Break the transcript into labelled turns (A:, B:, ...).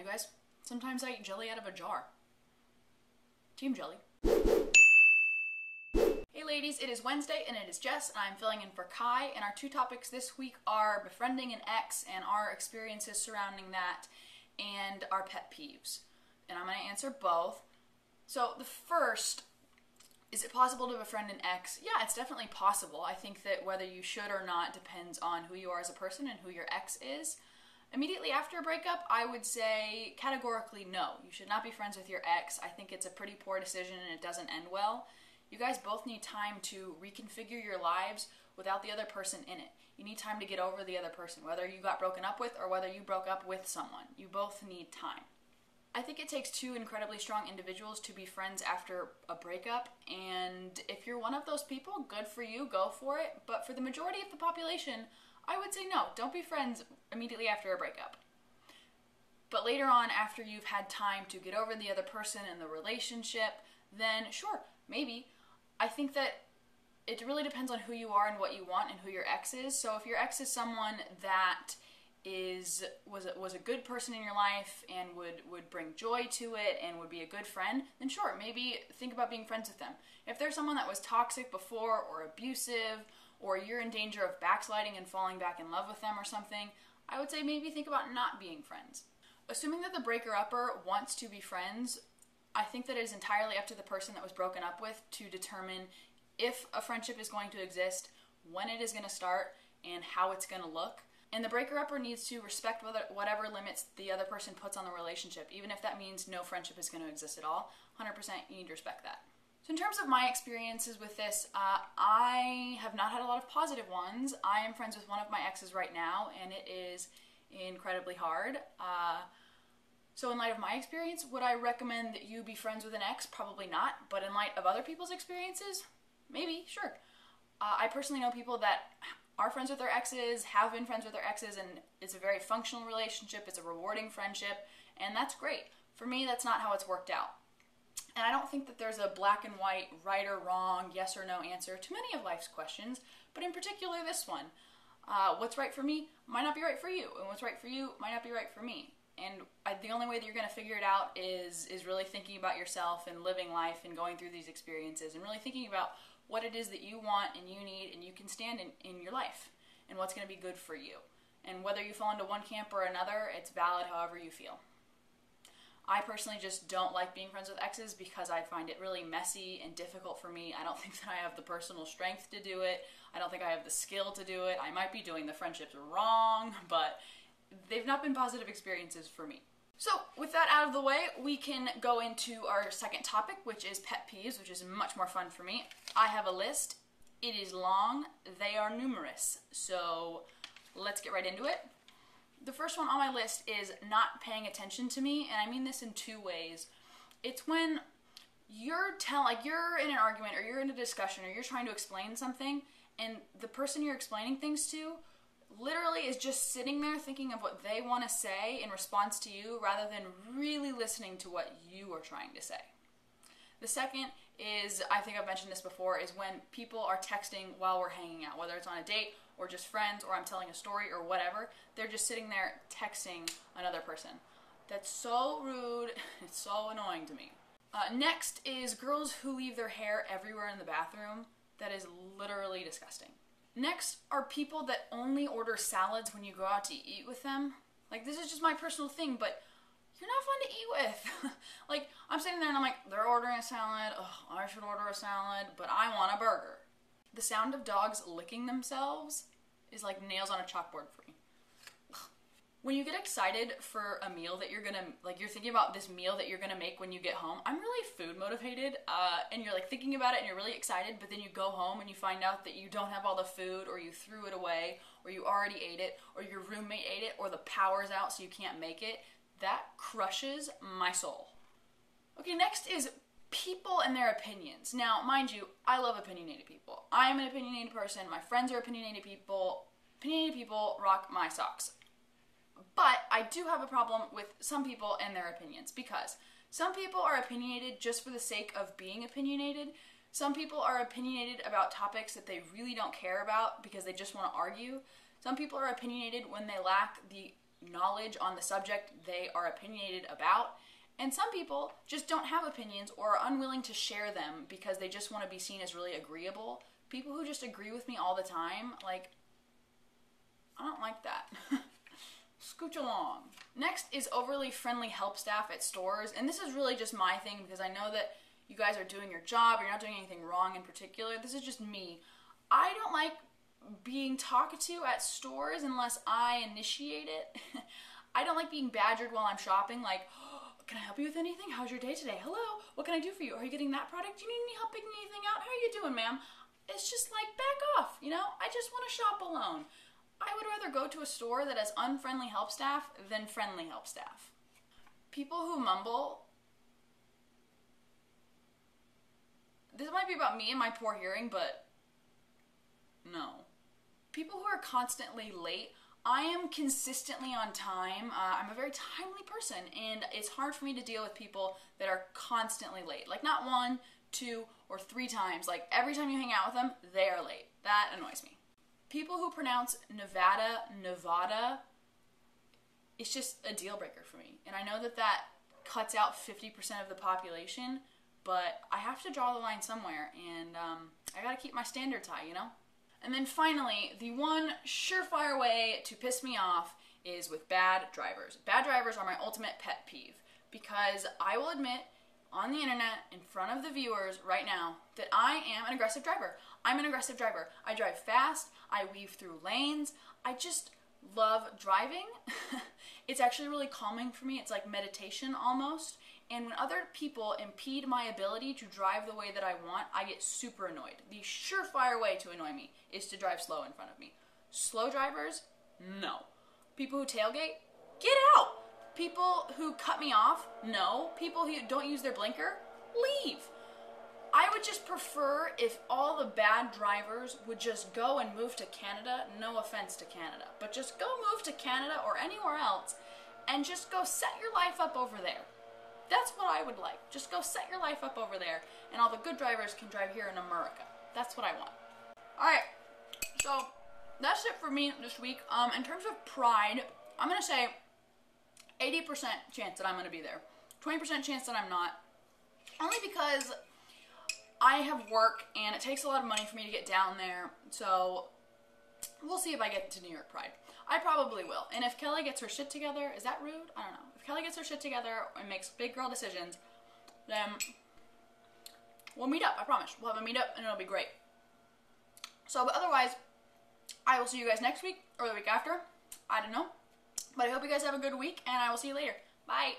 A: do, guys. Sometimes I eat jelly out of a jar. Team Jelly. Hey ladies, it is Wednesday and it is Jess and I'm filling in for Kai, and our two topics this week are befriending an ex and our experiences surrounding that and our pet peeves. And I'm going to answer both. So the first, is it possible to befriend an ex? Yeah, it's definitely possible. I think that whether you should or not depends on who you are as a person and who your ex is. Immediately after a breakup, I would say categorically no. You should not be friends with your ex. I think it's a pretty poor decision and it doesn't end well. You guys both need time to reconfigure your lives without the other person in it. You need time to get over the other person, whether you got broken up with or whether you broke up with someone. You both need time. I think it takes two incredibly strong individuals to be friends after a breakup, and if you're one of those people, good for you, go for it. But for the majority of the population, I would say no, don't be friends immediately after a breakup. But later on, after you've had time to get over the other person and the relationship, then sure, maybe. I think that it really depends on who you are and what you want and who your ex is. So if your ex is someone that was a good person in your life and would bring joy to it and would be a good friend, then sure, maybe think about being friends with them. If there's someone that was toxic before or abusive, or you're in danger of backsliding and falling back in love with them or something, I would say maybe think about not being friends. Assuming that the breaker-upper wants to be friends, I think that it is entirely up to the person that was broken up with to determine if a friendship is going to exist, when it is going to start, and how it's going to look. And the breaker-upper needs to respect whatever limits the other person puts on the relationship, even if that means no friendship is going to exist at all. 100% you need to respect that. So in terms of my experiences with this, I have not had a lot of positive ones. I am friends with one of my exes right now, and it is incredibly hard. So in light of my experience, would I recommend that you be friends with an ex? Probably not. But in light of other people's experiences, maybe, sure. I personally know people that are friends with their exes, have been friends with their exes, and it's a very functional relationship, it's a rewarding friendship, and that's great. For me, that's not how it's worked out. And I don't think that there's a black and white, right or wrong, yes or no answer to many of life's questions, but in particular this one. What's right for me might not be right for you, and what's right for you might not be right for me. And the only way that you're going to figure it out is really thinking about yourself and living life and going through these experiences and really thinking about what it is that you want and you need and you can stand in your life and what's going to be good for you. And whether you fall into one camp or another, it's valid however you feel. I personally just don't like being friends with exes because I find it really messy and difficult for me. I don't think that I have the personal strength to do it. I don't think I have the skill to do it. I might be doing the friendships wrong, but they've not been positive experiences for me. So with that out of the way, we can go into our second topic, which is pet peeves, which is much more fun for me. I have a list. It is long. They are numerous. So let's get right into it. The first one on my list is not paying attention to me, and I mean this in two ways. It's when you're in an argument or you're in a discussion or you're trying to explain something, and the person you're explaining things to literally is just sitting there thinking of what they want to say in response to you rather than really listening to what you are trying to say. The second is, I think I've mentioned this before, is when people are texting while we're hanging out, whether it's on a date or just friends or I'm telling a story or whatever, they're just sitting there texting another person. That's so rude. It's so annoying to me. Next is girls who leave their hair everywhere in the bathroom. That is literally disgusting. Next are people that only order salads when you go out to eat with them. Like, this is just my personal thing, but you're not fun to eat with. Like, I'm sitting there and I'm like, they're ordering a salad. Oh, I should order a salad, but I want a burger. The sound of dogs licking themselves is like nails on a chalkboard for me. When you get excited for a meal that you're thinking about this meal that you're gonna make when you get home. I'm really food motivated, and you're like thinking about it and you're really excited, but then you go home and you find out that you don't have all the food, or you threw it away, or you already ate it, or your roommate ate it, or the power's out so you can't make it. That crushes my soul. Okay, next is people and their opinions. Now, mind you, I love opinionated people. I'm an opinionated person. My friends are opinionated people. Opinionated people rock my socks. But I do have a problem with some people and their opinions, because some people are opinionated just for the sake of being opinionated. Some people are opinionated about topics that they really don't care about because they just want to argue. Some people are opinionated when they lack the knowledge on the subject they are opinionated about. And some people just don't have opinions or are unwilling to share them because they just want to be seen as really agreeable. People who just agree with me all the time, like, I don't like that. Scooch along. Next is overly friendly help staff at stores. And this is really just my thing because I know that you guys are doing your job. You're not doing anything wrong in particular. This is just me. I don't like being talked to at stores unless I initiate it. I don't like being badgered while I'm shopping, like, oh, can I help you with anything? How's your day today? Hello, what can I do for you? Are you getting that product? Do you need any help picking anything out? How are you doing, ma'am? It's just like, back off, you know? I just want to shop alone. I would rather go to a store that has unfriendly help staff than friendly help staff. People who mumble. This might be about me and my poor hearing, but no. People who are constantly late. I am consistently on time. I'm a very timely person, and it's hard for me to deal with people that are constantly late. Like, not 1, 2, or 3 times. Like, every time you hang out with them, they are late. That annoys me. People who pronounce Nevada, it's just a deal breaker for me. And I know that that cuts out 50% of the population, but I have to draw the line somewhere, and I gotta keep my standards high, you know? And then finally, the one surefire way to piss me off is with bad drivers. Bad drivers are my ultimate pet peeve because I will admit on the internet in front of the viewers right now that I am an aggressive driver. I'm an aggressive driver. I drive fast. I weave through lanes. I just love driving. It's actually really calming for me. It's like meditation almost. And when other people impede my ability to drive the way that I want, I get super annoyed. The surefire way to annoy me is to drive slow in front of me. Slow drivers? No. People who tailgate? Get out! People who cut me off? No. People who don't use their blinker? Leave! I would just prefer if all the bad drivers would just go and move to Canada. No offense to Canada. But just go move to Canada or anywhere else and just go set your life up over there. That's what I would like. Just go set your life up over there, and all the good drivers can drive here in America. That's what I want. Alright, so that's it for me this week. In terms of pride, I'm going to say 80% chance that I'm going to be there. 20% chance that I'm not. Only because I have work, and it takes a lot of money for me to get down there, so we'll see if I get to New York Pride. I probably will. And if Kelly gets her shit together, is that rude? I don't know. If Kelly gets her shit together and makes big girl decisions, then we'll meet up. I promise. We'll have a meetup and it'll be great. So, but otherwise, I will see you guys next week or the week after. I don't know. But I hope you guys have a good week, and I will see you later. Bye.